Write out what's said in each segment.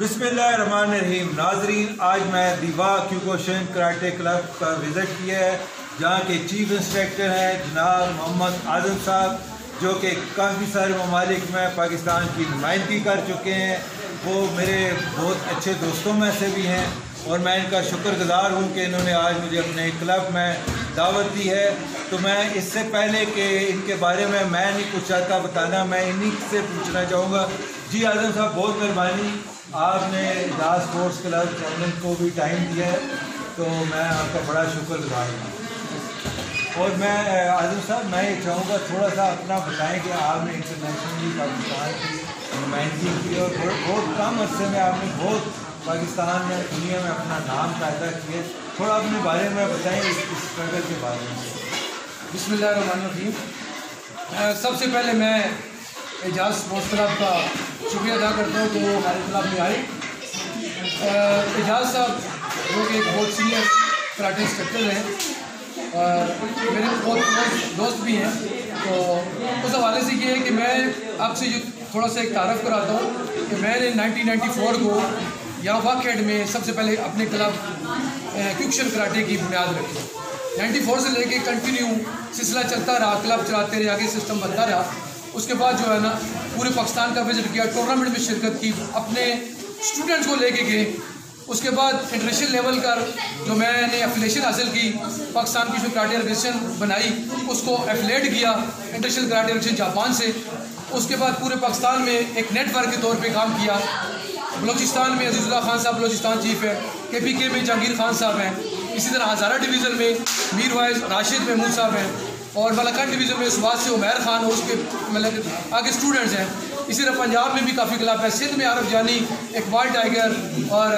बिस्मिल्लाहिर्रहमानिर्रहीम। नाजरीन, आज मैं दीवा क्यूकोशन कराटे क्लब का विज़िट किया है, जहाँ के चीफ इंस्ट्रक्टर हैं जनाब मोहम्मद आज़म साहब, जो कि काफ़ी सारे ममालिक में पाकिस्तान की नुमाइंदगी कर चुके हैं। वो मेरे बहुत अच्छे दोस्तों में से भी हैं और मैं इनका शुक्रगुज़ार हूँ कि इन्होंने आज मुझे अपने क्लब में दावत दी है। तो मैं इससे पहले कि इनके बारे में मैं नहीं कुछ चाहता बताना, मैं इन्हीं से पूछना चाहूँगा। जी आज़म साहब, बहुत मेहरबानी, आपने एजाज स्पोर्ट्स क्लब चैनल को भी टाइम दिया है, तो मैं आपका बड़ा शुक्रगुज़ार हूँ। और मैं आज़म साहब, मैं ये चाहूँगा थोड़ा सा अपना बताएं कि आपने इंटरनेशनली पाकिस्तान की नुमाइंदगी की और बहुत कम अर्से में आपने बहुत पाकिस्तान में दुनिया में अपना नाम पैदा किए। थोड़ा अपने बारे में बताएं, इस स्ट्रगल के बारे में। बिस्मिल्लाहिर्रहमानिर्रहीम। सबसे पहले मैं एजाज स्पोर्ट्स क्लब का शुक्रिया अदा करता हूँ कि वो हमारे क्लब में आए। एजाज साहब जो कि एक बहुत सीनियर कराटे इंस्ट्रक्टर हैं और मेरे बहुत दोस्त भी हैं, तो उस हवाले से ये है कि मैं आपसे जो थोड़ा सा एक तारफ़ कराता हूँ कि मैंने 1994 को यहाँ वाकेड में सबसे पहले अपने क्लब क्यूकोशन कराटे की बुनियाद रखी। 94 से लेके कंटिन्यू सिलसिला चलता रहा, क्लब चलाते रहे, आगे सिस्टम बनता रहा। उसके बाद जो है ना पूरे पाकिस्तान का विजिट किया, टूर्नामेंट में शिरकत की, अपने स्टूडेंट्स को लेके गए। उसके बाद इंटरनेशनल लेवल का जो मैंने एफिलेशन हासिल की, पाकिस्तान की जो कराटे ऑर्गेनाइजेशन बनाई उसको एफिलेट किया इंटरनेशनल कराटे ऑर्गेनाइजेशन जापान से। उसके बाद पूरे पाकिस्तान में एक नेटवर्क के तौर पे काम किया। बलोचिस्तान में अजीज़ुल्लाह खान साहब बलोचिस्तान चीफ है, KPK में जहांगीर खान साहब हैं, इसी तरह हज़ारा डिवीज़न में मीर वाइज राशिद महमूद साहब हैं, और मलकान डिवीज़न में सुबात से उमैर खान और उसके मतलब आगे स्टूडेंट्स हैं। इसी तरह पंजाब में भी काफ़ी क्लब है, सिंध में आरफ जानी, इकबाल टाइगर, और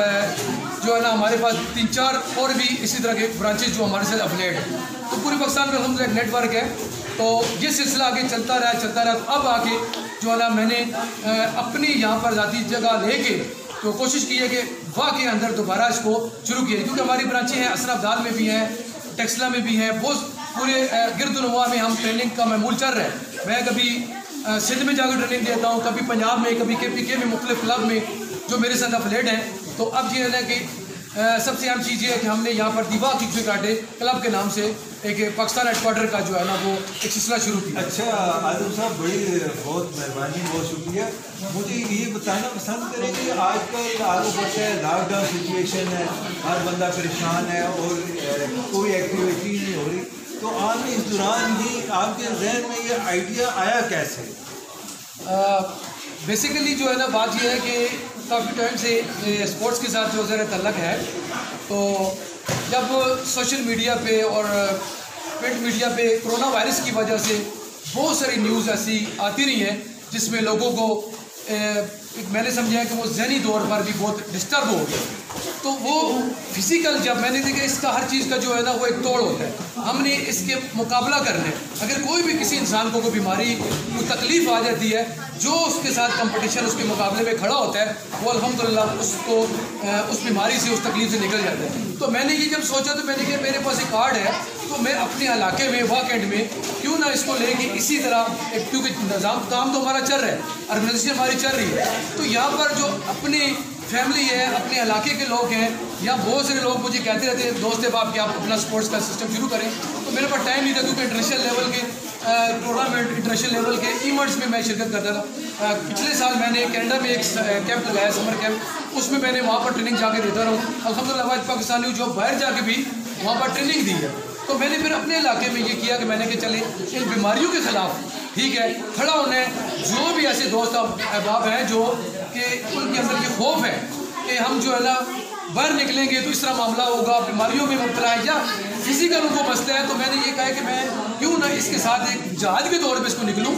जो है ना हमारे पास 3-4 और भी इसी तरह के ब्रांचेज जो हमारे साथ अफिलिएट हैं। तो पूरे पाकिस्तान में अलहम्दुलिल्लाह एक नेटवर्क है। तो ये सिलसिला आगे चलता रहा। तो अब आके जो है ना मैंने अपनी यहाँ पर ज़ाती जगह लेके तो कोशिश की है कि वाह के अंदर दोबारा इसको शुरू किया, क्योंकि हमारी ब्रांचें हैं असराफदाल में भी हैं, टेक्सला में भी हैं, बहुत पूरे गिरदुनवा में हम ट्रेनिंग का मामूल चल रहा है। मैं कभी सिंध में जाकर ट्रेनिंग देता हूँ, कभी पंजाब में, कभी KPK में, मुख्तलिफ क्लब में जो मेरे साथ अफिलिएट हैं। तो अब ये है ना कि सबसे अहम चीज़ ये है कि हमने यहाँ पर दीवा क्यूकोशन कराटे क्लब के नाम से एक पाकिस्तान हेडक्वार्टर का जो है ना वो एक सिलसिला शुरू किया। अच्छा आज़म साहब, बहुत मेहरबानी, बहुत शुक्रिया। मुझे ये बताना पसंद करेंगे, आजकल आगे बढ़ता है, लॉकडाउन सिचुएशन है, हर बंदा परेशान है और कोई एक्टिविटी नहीं हो रही, तो आपने इस दौरान ही आपके जहन में ये आइडिया आया कैसे? बेसिकली जो है ना बात यह है कि काफ़ी टाइम से स्पोर्ट्स के साथ जो ज़रा तल्लक है, तो जब सोशल मीडिया पे और प्रिंट मीडिया पे कोरोना वायरस की वजह से बहुत सारी न्यूज़ ऐसी आती रही हैं जिसमें लोगों को मैंने समझा कि वो ज़हनी तौर पर भी बहुत डिस्टर्ब हो गए। तो वो फिज़िकल जब मैंने देखा इसका हर चीज़ का जो है ना वो एक तोड़ होता है, हमने इसके मुकाबला करना है। अगर कोई भी किसी इंसान को कोई बीमारी, कोई तकलीफ़ आ जाती है, जो उसके साथ कंपटीशन उसके मुकाबले में खड़ा होता है वो अल्हम्दुलिल्लाह उसको उस बीमारी से, उस तकलीफ़ से निकल जाता है। तो मैंने ये जब सोचा तो मैंने कहा मेरे पास एक कार्ड है, तो मैं अपने इलाके में वाकेंड में क्यों ना इसको लेके इसी तरह, क्योंकि निज़ाम काम तो हमारा चल रहा है, ऑर्गेनाइजेशन हमारी चल रही है, तो यहाँ पर जो अपनी फैमिली है, अपने इलाके के लोग हैं, या बहुत सारे लोग मुझे कहते रहते हैं दोस्त बाप कि आप अपना स्पोर्ट्स का सिस्टम शुरू करें। तो मेरे पास टाइम नहीं था, क्योंकि इंटरनेशनल लेवल के टूर्नामेंट, इंटरनेशनल लेवल के इवेंट्स में मैं शिरकत करता था। पिछले साल मैंने कनाडा में एक कैंप लगाया, समर कैंप, उसमें मैंने वहाँ पर ट्रेनिंग जाके देता रहा। अल्हम्दुलिल्लाह आज पाकिस्तानी जो बाहर जाके भी वहाँ पर ट्रेनिंग दी है। तो मैंने फिर अपने इलाके में ये किया कि मैंने कि चले इन बीमारियों के ख़िलाफ़ ठीक है खड़ा होने, जो भी ऐसे दोस्त अहबाब हैं जो कि उनके अंदर ये खौफ है कि हम जो है ना बाहर निकलेंगे तो इस तरह मामला होगा, बीमारियों में मुब्तला है या फिजिकल उनको मसला है, तो मैंने ये कहा कि मैं क्यों ना इसके साथ एक जहाज के तौर पे इसको निकलूं।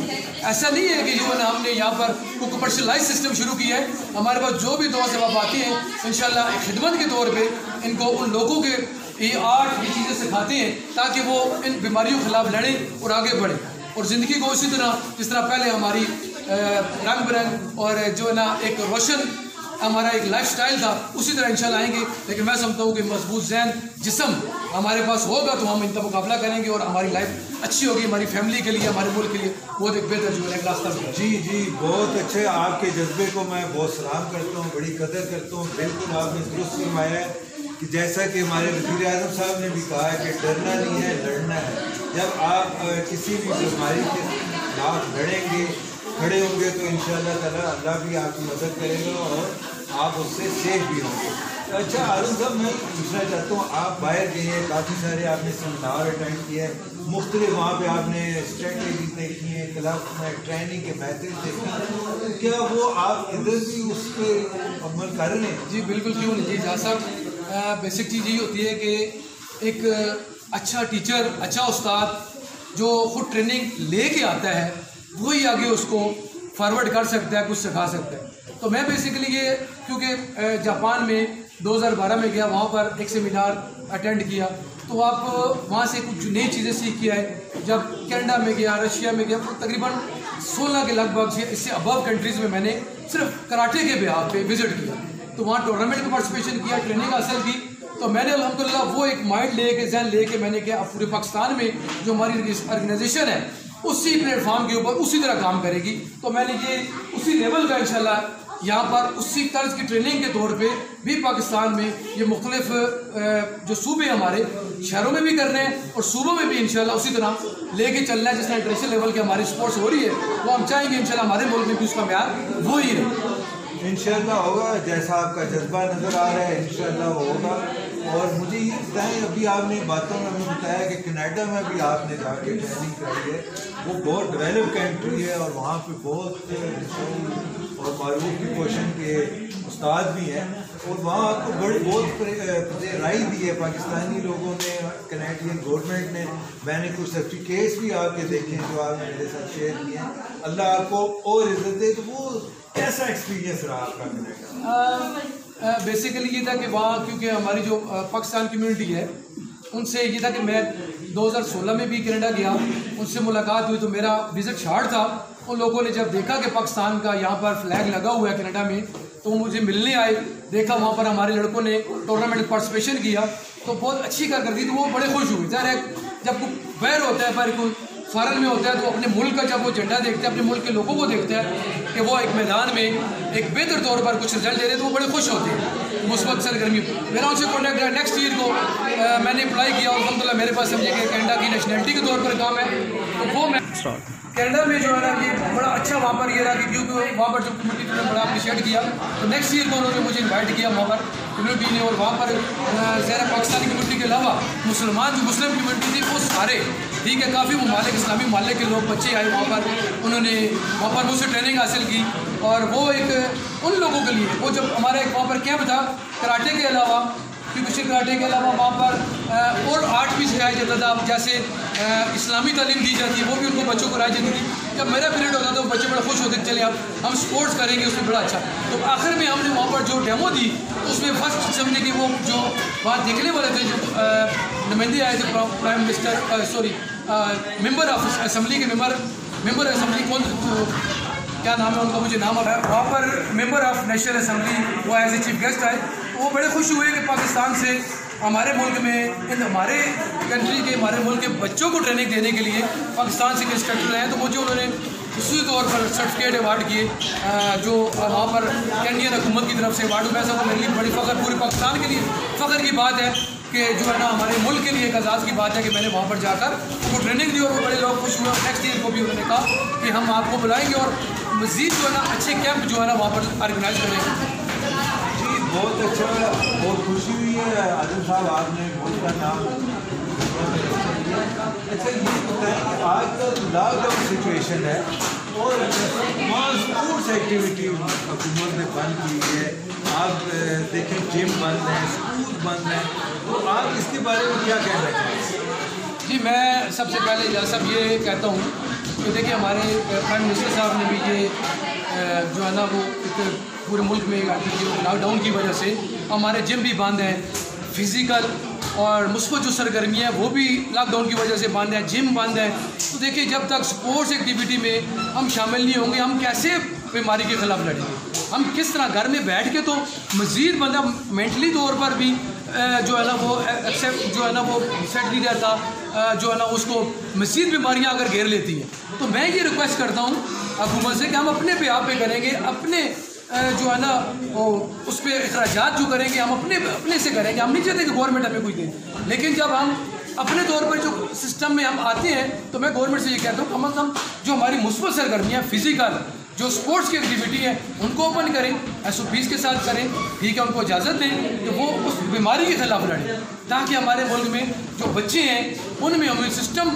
ऐसा नहीं है कि जो है ना हमने यहाँ पर कोई कमर्शलाइज सिस्टम शुरू किया है। हमारे पास जो भी दोस्त अब आते हैं इंशाल्लाह खिदमत के तौर पर इनको उन लोगों के ये आर्ट ये चीज़ें सिखाते हैं ताकि वो इन बीमारियों के खिलाफ लड़ें और आगे बढ़ें, और ज़िंदगी को उसी तरह जिस तरह पहले हमारी रंग बिरंग और जो है ना एक रोशन हमारा एक लाइफस्टाइल था, उसी तरह इंशाल्लाह आएंगे। लेकिन मैं समझता हूँ कि मजबूत ज़हन जिस्म हमारे पास होगा तो हम इनका मुकाबला करेंगे और हमारी लाइफ अच्छी होगी, हमारी फैमिली के लिए, हमारे मुल्क के लिए बहुत एक बेहतर जो है रास्ता होगा। जी जी, बहुत अच्छे। आपके जज्बे को मैं बहुत सलाम करता हूँ, बड़ी कदर करता हूँ। बिल्कुल आपने दुरुस्त फरमाया है कि जैसा कि हमारे वज़ीर आज़म साहब ने भी कहा है कि डरना नहीं है, लड़ना है। जब आप किसी भी बीमारी के खिलाफ लड़ेंगे, खड़े होंगे तो इंशाअल्लाह ताला अल्लाह भी आपकी मदद करेगा और आप उससे सेफ भी होंगे। अच्छा आज़म साहब, मैं पूछना चाहता हूँ, आप बाहर गए हैं, काफ़ी सारे आपने सेमिनार अटेंड किए हैं, मुख्तलिफ वहाँ पे आपने स्ट्रेटजीज देखी हैं, क्लब में ट्रेनिंग के मैथड देखे हैं, क्या वो आप इधर भी उस पर अमल कर रहे हैं? जी बिल्कुल, क्यों नहीं जी जहाँ साहब। बेसिक चीज़ यही होती है कि एक अच्छा टीचर, अच्छा उस्ताद जो ख़ुद ट्रेनिंग ले कर आता है वही आगे उसको फॉरवर्ड कर सकता है, कुछ सिखा सकता है। तो मैं बेसिकली ये, क्योंकि जापान में 2012 में गया, वहाँ पर एक सेमिनार अटेंड किया, तो आप वहाँ से कुछ नई चीज़ें सीख के आए। जब कनाडा में गया, रशिया में गया, तकरीबन 16 के लगभग इससे अबव कंट्रीज़ में मैंने सिर्फ कराटे के बिहाफ पे विज़िट किया। तो वहाँ टूर्नामेंट में पार्टिसिपेशन किया, ट्रेनिंग हासिल की। तो मैंने अल्हम्दुलिल्लाह वो एक माइंड लेके, जहन लेके मैंने किया अब पूरे पाकिस्तान में जो हमारी ऑर्गेनाइजेशन है उसी प्लेटफॉर्म के ऊपर उसी तरह काम करेगी। तो मैंने ये उसी लेवल का इंशाल्लाह यहाँ पर उसी तर्ज की ट्रेनिंग के तौर पे भी पाकिस्तान में ये मुख्तलिफ जो सूबे हमारे शहरों में भी कर रहे हैं और सूबों में भी इंशाल्लाह उसी तरह लेके चलना है। जिस तरह इंटरनेशनल लेवल की हमारी स्पोर्ट्स हो रही है, वो हम चाहेंगे इंशाल्लाह हमारे मुल्क में भी उसका म्यार वो ही रहे। इंशाल्लाह होगा, जैसा आपका जज्बा नज़र आ रहा है इंशाल्लाह वो होगा। और मुझे ये बताएं, अभी आपने बातों में हमें बताया कि कनाडा में भी आपने जाके ट्रेनिंग कराई है, वो बहुत डेवलप कंट्री है और वहाँ पे बहुत और मारूफ की पोशन के उस्ताद भी हैं और वहाँ आपको बड़ी बहुत राय दी है पाकिस्तानी लोगों ने, कनाडियन गवर्नमेंट ने। मैंने कुछ सर्टिफिकेट्स भी आपके देखे जो आपने मेरे साथ शेयर किए हैं। अल्लाह आपको और इज्जत दे। तो वो कैसा एक्सपीरियंस रहा आपका कनाडा? बेसिकली ये था कि वहाँ, क्योंकि हमारी जो पाकिस्तान कम्युनिटी है उनसे ये था कि मैं 2016 में भी कनाडा गया, उनसे मुलाकात हुई तो मेरा विज़िट शार्ट था। उन लोगों ने जब देखा कि पाकिस्तान का यहाँ पर फ्लैग लगा हुआ है कनाडा में, तो मुझे मिलने आए। देखा वहाँ पर हमारे लड़कों ने टूर्नामेंट में पार्टिसिपेशन किया तो बहुत अच्छी कारकर्दगी थी, वो बड़े खुश हुए। ज़ाहिर है जब कोई बैर होता है, पर कोई फॉरन में होता है, तो अपने मुल्क का जब वो झंडा देखते हैं, अपने मुल्क के लोगों को देखते हैं कि वो एक मैदान में एक बेहतर तौर पर कुछ रिजल्ट दे रहे हैं, तो वो बड़े खुश होते हैं। मुस्बत सरगर्मी मेरा उनसे कॉन्टैक्ट रहा। नेक्स्ट ईयर को मैंने अप्लाई किया और अल्हम्दुलिल्लाह मेरे पास समझिए कि कनाडा की नेशनलिटी के तौर पर काम है। तो वो मैं कनाडा में जो है ना ये बड़ा अच्छा वहाँ पर ये रहा कि क्योंकि वहाँ पर जो कम्युनिटी ने बड़ा अप्रिशिएट किया, तो नेक्स्ट ईयर को उन्होंने मुझे इन्वाइट किया वहाँ पर कम्युनिटी ने। और वहाँ पर ज़रा पाकिस्तानी कम्युनिटी के अलावा मुसलमान जो मुस्लिम कम्युनिटी थी वो सारे, ठीक है, काफ़ी ममालिक, इस्लामी ममालिक के लोग बच्चे आए वहाँ पर, उन्होंने वहाँ पर मुझसे ट्रेनिंग हासिल की। और वो एक उन लोगों के लिए, वो जब हमारा एक वहाँ पर कैंप था कराटे के अलावा, क्योंकि सिर्फ कराटे के अलावा वहाँ पर और आर्ट भी सिखाया जाता था, जैसे इस्लामी तालीम दी जाती है वो भी उनको बच्चों को कराई जाती थी। जब मेरा पीरियड होता था तो बच्चे बड़े खुश होते चले अब हम स्पोर्ट्स करेंगे, उसमें बड़ा अच्छा। तो आखिर में हमने वहाँ पर जो डेमो दी तो उसमें फर्स्ट समझे कि वो जो वहाँ देखने वाले थे, जो नुमाइंदे आए थे, prime minister member of assembly के मेंबर असम्बली, कौन क्या नाम है उनका, मुझे नाम आ रहा है, वहाँ पर मेंबर ऑफ नेशनल असम्बली वो एज ए चीफ गेस्ट आए। वो बड़े खुश हुए कि पाकिस्तान से हमारे मुल्क में, हमारे कंट्री के, हमारे मुल्क के बच्चों को ट्रेनिंग देने के लिए पाकिस्तान से इंस्ट्रक्टर आए। तो मुझे उन्होंने उसी तौर पर सर्टिफिकेट अवार्ड किए, जो वहाँ पर कैनेडियन हुकूमत की तरफ से अवार्ड हुआ। ऐसा मेरे लिए बड़ी फ़ख्र, पूरे पाकिस्तान के लिए फ़ख्र की बात है कि जो है ना हमारे मुल्क के लिए एक एजाज़ की बात है कि मैंने वहाँ पर जाकर वो ट्रेनिंग दी और वो बड़े लोग खुश हुए। नेक्स्ट ईयर को भी उन्होंने कहा कि हम आपको बुलाएंगे और मज़ीद जो है ना अच्छे कैंप जो है ना वहाँ पर ऑर्गेनाइज करेंगे। बहुत अच्छा, बहुत खुशी हुई है आज़म साहब, आपने मुल्क का नाम। अच्छा ये बताएं कि आज का लॉकडाउन सिचुएशन है और तमाम स्पोर्ट्स एक्टिविटी हुकूमत ने बंद की है, आप देखें जिम बंद है, स्कूल बंद है, तो आप इसके बारे में क्या कहना चाहेंगे? जी मैं सबसे पहले यह सब ये कहता हूँ कि देखिए हमारे प्राइम मिनिस्टर साहब ने भी ये जो है ना वो एक पूरे मुल्क में लॉकडाउन की वजह से हमारे जिम भी बंद हैं, फिज़िकल और मुस्बत जो सरगर्मियाँ वो भी लॉकडाउन की वजह से बंद है, जिम बंद है। तो देखिए जब तक स्पोर्ट्स एक्टिविटी में हम शामिल नहीं होंगे, हम कैसे बीमारी के ख़िलाफ़ लड़ेंगे। हम किस तरह घर में बैठ के तो मज़ीद बंदा मेंटली तौर पर भी जो है ना वो एक्सेप्ट जो है ना वो सेट नहीं रहता, जो है ना उसको मज़ीद बीमारियां अगर घेर लेती हैं। तो मैं ये रिक्वेस्ट करता हूँ हुकूमत से कि हम अपने पे आप पे करेंगे, अपने जो है ना उस पर अखराजात जो करेंगे हम अपने से करेंगे। हम नहीं चाहते कि गवर्नमेंट हमें कुछ दे, लेकिन जब हम अपने तौर पर जो सिस्टम में हम आते हैं तो मैं गवर्नमेंट से ये कहता हूँ कम अज़ कम जो हमारी मुस्बत सरगर्मियाँ फिज़िकल जो स्पोर्ट्स की एक्टिविटी है उनको ओपन करें, SOPs के साथ करें, ठीक है, उनको इजाज़त दें कि वो उस बीमारी के ख़िलाफ़ लड़ें, ताकि हमारे मुल्क में जो बच्चे हैं उनमें इम्यून सिस्टम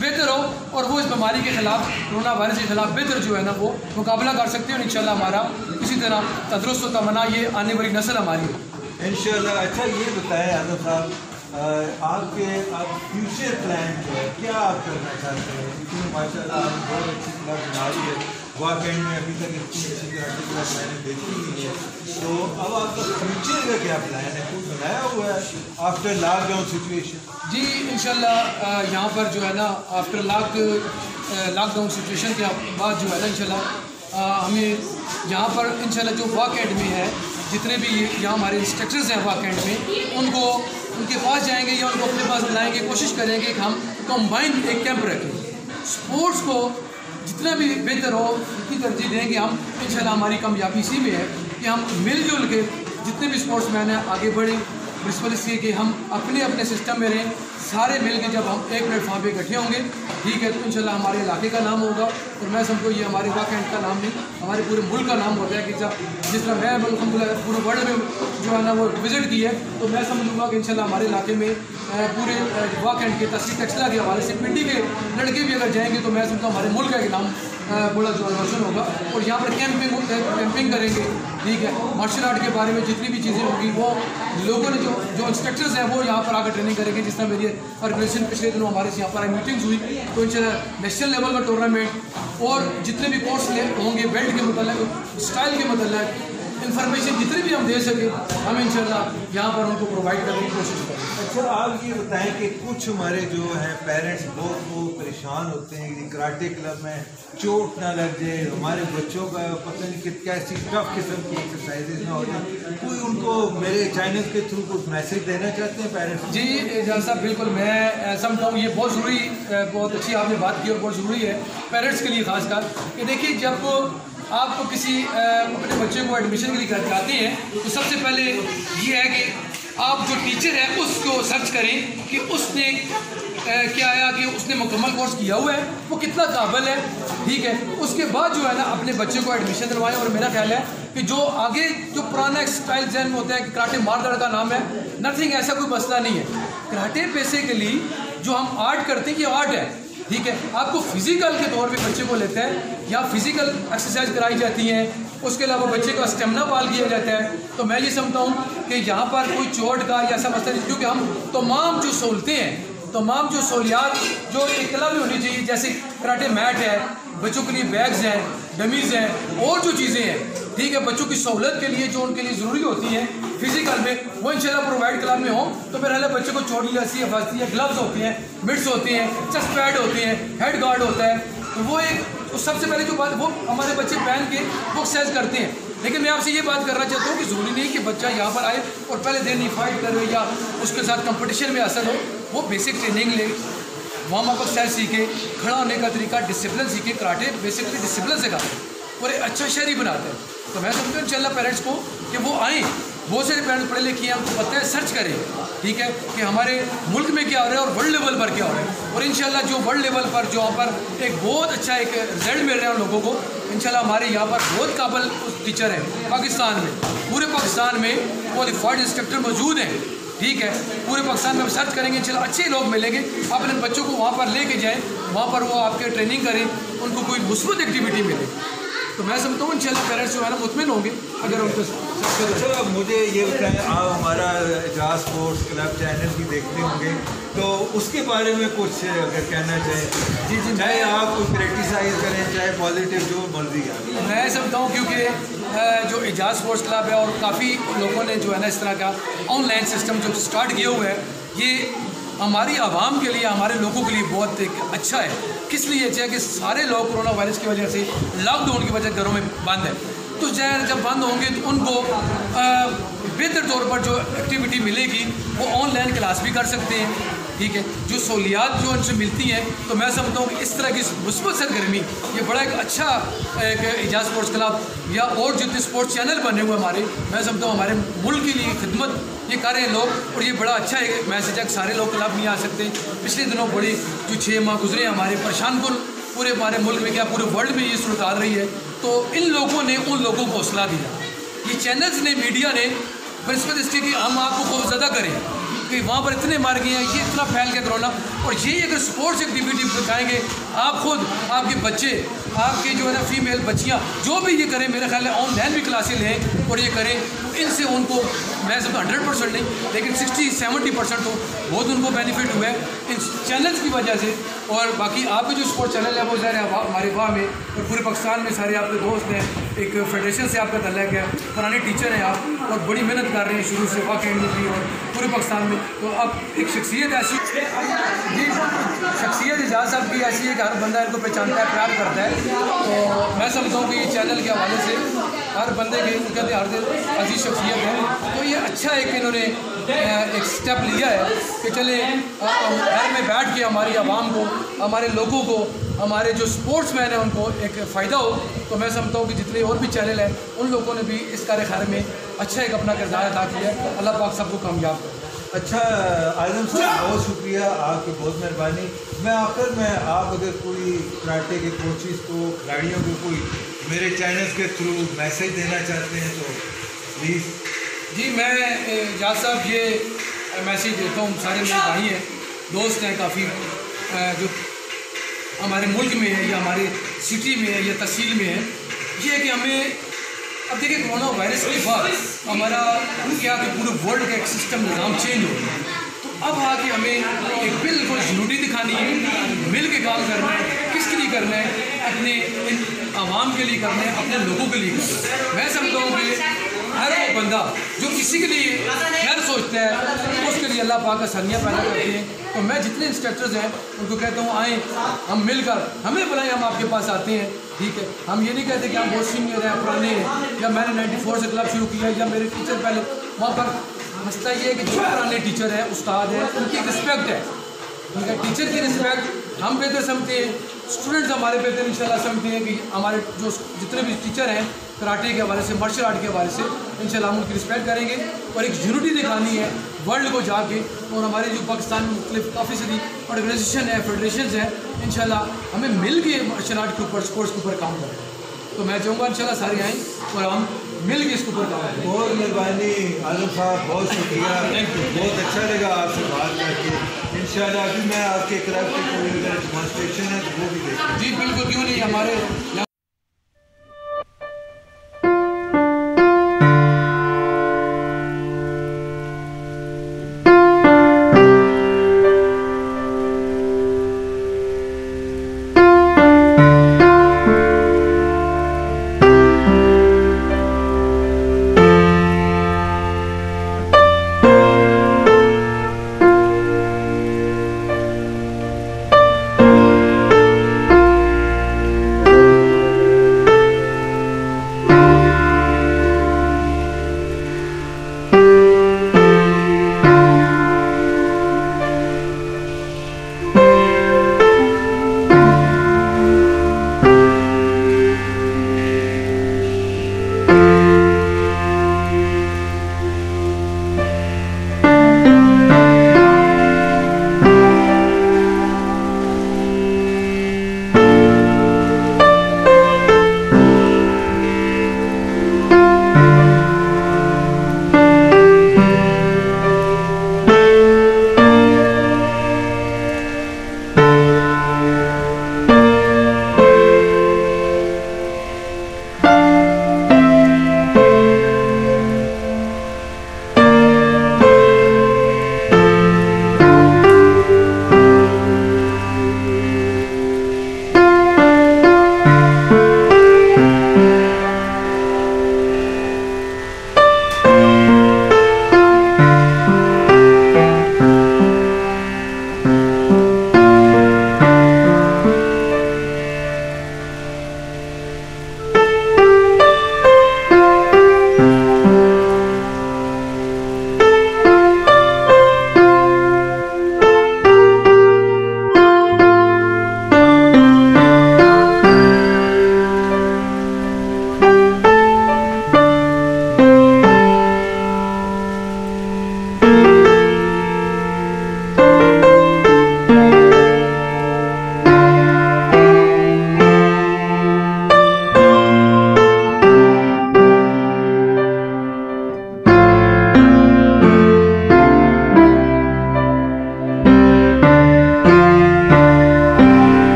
बेहतर हो और वो इस बीमारी के ख़िलाफ़, कोरोना वायरस के ख़िलाफ़ बेहतर जो है ना वो मुकाबला कर सकते हैं। और इंशाल्लाह हमारा इसी तरह तंदुरुस्त व तमन्ना ये आने वाली नस्ल हमारी है इंशाल्लाह। अच्छा ये बताएं आज़म साहब, आपके फ्यूचर प्लान जो है, क्या आप करना चाहते हैं? क्योंकि माशाल्लाह आप बहुत अच्छी क्लब बना रही है, वाकई में अभी तक इतनी अच्छी कराटे क्लब मैंने देखी नहीं है। तो अब आपका फ्यूचर का क्या प्लान है, कुछ बनाया हुआ है आफ्टर लॉकडाउन सिचुएशन? जी इंशाल्लाह यहाँ पर जो है ना आफ्टर लॉकडाउन सिचुएशन के बाद जो है ना इंशाल्लाह हमें यहाँ पर इंशाल्लाह जो वॉक अकेडमी है, जितने भी यहाँ हमारे इंस्ट्रक्टर्स हैं वॉक अकेडमी में, उनको उनके पास जाएंगे या उनको अपने पास बुलाएंगे, कोशिश करेंगे कि हम कंबाइंड एक कैंप रखें। स्पोर्ट्स को जितना भी बेहतर हो उतनी तरजीह देंगे हम। इंशाल्लाह हमारी कामयाबी इसी में है कि हम मिलजुल के जितने भी स्पोर्ट्स मैन हैं आगे बढ़ें। प्रिंसिपल इसलिए कि हम अपने अपने सिस्टम में रहें, सारे मिल के जब हम एक प्लेटफॉर्म पे इकट्ठे होंगे, ठीक है, तो इंशाल्लाह हमारे इलाके का नाम होगा। और मैं समझो ये हमारे वॉक एंड का नाम नहीं, हमारे पूरे मुल्क का नाम होता है कि जब जिस तरह मैं अल्हम्दुलिल्लाह पूरे वर्ल्ड में जो है ना वो विज़िट की है, तो मैं समझूंगा कि इंशाल्लाह हमारे इलाके में पूरे वॉक एंड के तस्वीर टेक्सला के हवाले से पिंडी के लड़के भी अगर जाएंगे तो मैं समझता हूँ हमारे मुल्क का एक नाम बड़ा जो रोशन होगा। और यहाँ पर कैंपिंग करेंगे, ठीक है, मार्शल आर्ट के बारे में जितनी भी चीज़ें होंगी वो लोगों ने जो इंस्ट्रक्टर्स हैं वो यहाँ पर आकर ट्रेनिंग करेंगे। जिस तरह मेरी ऑर्गेनाइजेशन पिछले दिनों हमारे यहाँ पर मीटिंग्स हुई, तो इंशाल्लाह नेशनल लेवल का टूर्नामेंट और जितने भी कोर्स होंगे बेल्ट के मतलब स्टाइल के मतलब इन्फॉर्मेशन जितनी भी हम दे सके हम इंशाल्लाह यहाँ पर उनको प्रोवाइड करने की कोशिश करें। अच्छा आप ये बताएं कि कुछ हमारे जो हैं पेरेंट्स बहुत वो परेशान होते हैं कि कराटे क्लब में चोट ना लग जाए, हमारे बच्चों का पता नहीं कि कैसी टफ किस्म की एक्सरसाइजेज ना हो जाए, कोई उनको मेरे चैनल के थ्रू कुछ मैसेज देना चाहते हैं पेरेंट्स? जी एजाज साहब बिल्कुल, मैं समझता हूँ ये बहुत ज़रूरी, बहुत अच्छी आपने बात की और बहुत ज़रूरी है पेरेंट्स के लिए खासकर कि देखिए जब आप किसी अपने बच्चे को एडमिशन के लिए कराते हैं तो सबसे पहले ये है कि आप जो टीचर है उसको सर्च करें कि उसने क्या आया कि उसने मुकम्मल कोर्स किया हुआ है, वो कितना काबिल है, ठीक है। उसके बाद जो है ना अपने बच्चे को एडमिशन दिलवाएं। और मेरा ख्याल है कि जो आगे जो पुराना स्टाइल जहन में होता है कि कराटे मारदाड़ का नाम है, नथिंग, ऐसा कोई मसला नहीं है। कराटे बेसिकली जो हम आर्ट करते हैं ये आर्ट है, ठीक है। आपको फिजिकल के तौर पे बच्चे को लेते हैं या फिजिकल एक्सरसाइज कराई जाती हैं, उसके अलावा बच्चे का स्टेमिना पाल किया जाता है। तो मैं ये समझता हूँ कि यहाँ पर कोई चोट का या ऐसा मसला नहीं, क्योंकि हम तमाम जो सहूलतें हैं, तमाम जो सहूलियात जो एक क्लब में होनी चाहिए, जैसे कराटे मैट है, बच्चों के लिए बैग्स हैं, डमीज़ हैं और जो चीज़ें हैं, ठीक है, बच्चों की सहूलत के लिए जो उनके लिए ज़रूरी होती हैं फिजिकल में, वो इंशाल्लाह प्रोवाइड क्लब में हो। तो मेरा ख्याल है बच्चे को चोट लगती है, फंसती है, ग्लव्स होते हैं, मिट्स होते हैं, चेस्ट पैड होते हैं, हेड गार्ड होता है, तो वो एक तो सबसे पहले जो बात वो हमारे बच्चे पहन के वो एक्सरसाइज करते हैं। लेकिन मैं आपसे ये बात करना चाहता हूँ कि ज़रूरी नहीं कि बच्चा यहाँ पर आए और पहले दिन ही फाइट करे या उसके साथ कंपटीशन में असर हो। वो बेसिक ट्रेनिंग ले, वार्म अप एक्सरसाइज सीखे, खड़ा होने का तरीका, डिसिप्लिन सीखे। कराटे बेसिकली डिसिप्लिन सिखाते हैं और एक अच्छा शहरी बनाते हैं। तो मैं समझता हूँ इंशाल्लाह पेरेंट्स को कि वो आएँ, बहुत सारे पेरेंट्स पढ़े लिखे हैं, हमको पता है, सर्च करें, ठीक है, कि हमारे मुल्क में क्या हो रहा है और वर्ल्ड लेवल पर क्या हो रहा है। और इंशाल्लाह जो वर्ल्ड लेवल पर जो यहाँ पर एक बहुत अच्छा एक रिजल्ट मिल रहा है उन लोगों को, इंशाल्लाह हमारे यहाँ पर बहुत काबिल टीचर हैं पाकिस्तान में, पूरे पाकिस्तान में क्वालिफाइड इंस्ट्रक्टर मौजूद हैं, ठीक है। पूरे पाकिस्तान में हम सर्च करेंगे, इंशाल्लाह अच्छे लोग मिलेंगे। अपने बच्चों को वहाँ पर लेके जाएँ, वहाँ पर वो आपके ट्रेनिंग करें, उनको कोई मुस्बत एक्टिविटी मिले। तो मैं समझता हूँ इंशाल्लाह पेरेंट्स जो है ना मुतमिन होंगे अगर उनको। अच्छा मुझे ये बताएं, आप हमारा एजाज स्पोर्ट्स क्लब चैनल भी देखते होंगे, तो उसके बारे में कुछ अगर कहना चाहें? जी जी, चाहे आप कोई क्रिटिसाइज करें, चाहे पॉजिटिव, जो मर्जी है। मैं समझता हूँ क्योंकि जो एजाज स्पोर्ट्स क्लब है और काफ़ी लोगों ने जो है ना इस तरह का ऑनलाइन सिस्टम जो स्टार्ट किया हुआ है, ये हमारी आवाम के लिए, हमारे लोगों के लिए बहुत एक अच्छा है। किस लिए अच्छा है कि सारे लोग कोरोना वायरस की वजह से, लॉकडाउन की वजह से घरों में बंद है, तो जब बंद होंगे तो उनको बेहतर तौर पर जो एक्टिविटी मिलेगी वो ऑनलाइन क्लास भी कर सकते हैं, ठीक है। जो सहूलियात जो उनसे मिलती हैं, तो मैं समझता हूँ कि इस तरह की मुस्बत सरगर्मी ये बड़ा एक अच्छा एक एजाज स्पोर्ट्स क्लब या और जितने स्पोर्ट्स चैनल बने हुए हमारे, मैं समझता हूँ हमारे मुल्क के लिए खिदमत ये कर रहे हैं लोग, और ये बड़ा अच्छा एक मैसेज है कि सारे लोग क्लब नहीं आ सकते। पिछले दिनों बड़ी जो 6 माह गुजरे हमारे परेशान कुल पूरे हमारे मुल्क में, क्या पूरे वर्ल्ड में ये सूरत आ रही है, तो इन लोगों ने उन लोगों को हौसला दिया, ये चैनल्स ने, मीडिया ने, बनिस्बत इसके कि हम आपको खौफजदा करें कि वहाँ पर इतने मार गए हैं, ये इतना फैल गया कोरोना, और यही अगर स्पोर्ट्स एक्टिविटी दिखाएंगे, आप खुद, आपके बच्चे, आपके जो है ना फीमेल बच्चियाँ जो भी ये करें, मेरे ख्याल है ऑनलाइन भी क्लासेस लें और ये करें, इनसे उनको मैं सब 100% नहीं लेकिन 60-70% तो बहुत उनको बेनिफिट हुआ है इन चैनल्स की वजह से। और बाकी आपके जो स्पोर्ट्स चैनल है वो ज़ाहिर है हमारे वहाँ में और पूरे पाकिस्तान में सारे आपके दोस्त हैं, एक फेडरेशन से आपका तल्लक है, पुराने टीचर हैं आप और बड़ी मेहनत कर रहे हैं शुरू से वाकई में भी और पूरे पाकिस्तान में। तो अब एक शख्सियत ऐसी जी, शख्सियत एजाज साहब की ऐसी है कि हर बंदा इनको पहचानता है, प्यार करता है। तो मैं समझता हूँ कि ये चैनल के हवाले से हर बंदे के कहते हर दिन अजीज शख्सियत है, तो ये अच्छा है कि इन्होंने एक स्टेप लिया है कि चले घर में बैठ के हमारी आवाम को, हमारे लोगों को, हमारे जो स्पोर्ट्स मैन हैं उनको एक फ़ायदा हो। तो मैं समझता हूँ कि जितने और भी चैनल हैं उन लोगों ने भी इस कार्य खैर में अच्छा एक अपना किरदार अदा किया है। अल्लाह पाक सबको कामयाब करे। अच्छा आज़म साहब, बहुत शुक्रिया, आपकी बहुत मेहरबानी। मैं आखिर में आप अगर कोई कराटे के कोचेज़ को, खिलाड़ियों को कोई मेरे चैनल्स के थ्रू मैसेज देना चाहते हैं तो प्लीज़। जी, मैं एजाज साहब ये मैसेज देता हूँ, सारे मेरे भाई हैं, दोस्त हैं काफ़ी, जो हमारे मुल्क में है या हमारे सिटी में है या तहसील में है, ये है कि हमें अब देखिए कोरोना वायरस के बाद हमारा क्या कि पूरे वर्ल्ड का एक सिस्टम निज़ाम चेंज हो गया, तो अब आके हमें एक बिल्कुल यूनिटी दिखानी है, मिल के काम करना है। किसके लिए करना है? अपने इन आवाम के लिए करना है, अपने लोगों के लिए करना है। मैं समझता हूँ कि हर वो बंदा जो किसी के लिए खैर सोचता है उसके लिए अल्लाह पाक आसानियाँ पैदा करते हैं। तो मैं जितने इंस्ट्रक्टर्स हैं उनको कहता हूँ आएँ, हम मिलकर, हमें बुलाएं, हम आपके पास आते हैं, ठीक है। हम ये नहीं कहते कि हम बहुत सीनियर हैं, पुराने हैं, या मैंने 94 से क्लब शुरू किया या मेरे टीचर पहले, वहाँ पर मसला ये है कि जो पुराने टीचर हैं, उस्ताद हैं, उनकी रिस्पेक्ट है, ठीक है। टीचर की रिस्पेक्ट हम बेहतर समझते हैं, स्टूडेंट्स हमारे बेहतर इंशाल्लाह समझते हैं कि हमारे जो जितने भी टीचर हैं कराटे के हवाले से, मार्शल आर्ट के हवाले से, इंशाल्लाह हम उनकी रिस्पेक्ट करेंगे और एक यूनिटी दिखानी है वर्ल्ड को जाके। और हमारे जो पाकिस्तान में मुख्तलिफ काफ़ी सारी ऑर्गेनाइजेशन है, फेडरेशन हैं, इंशाल्लाह हमें मिल के मार्शल आर्ट के ऊपर, स्पोर्ट्स के ऊपर काम करें। तो मैं चाहूँगा इंशाल्लाह सारे आएँ और हम मिल के इसके ऊपर काम करें। बहुत मेहरबानी आज़म साहब, बहुत शुक्रिया, बहुत अच्छा लगा आपसे बात करके। इंशाल्लाह अभी मैं आपके क्लब की कोई अगर डेमोन्स्ट्रेशन है तो वो भी देखूँ। जी बिल्कुल, क्यों नहीं, हमारे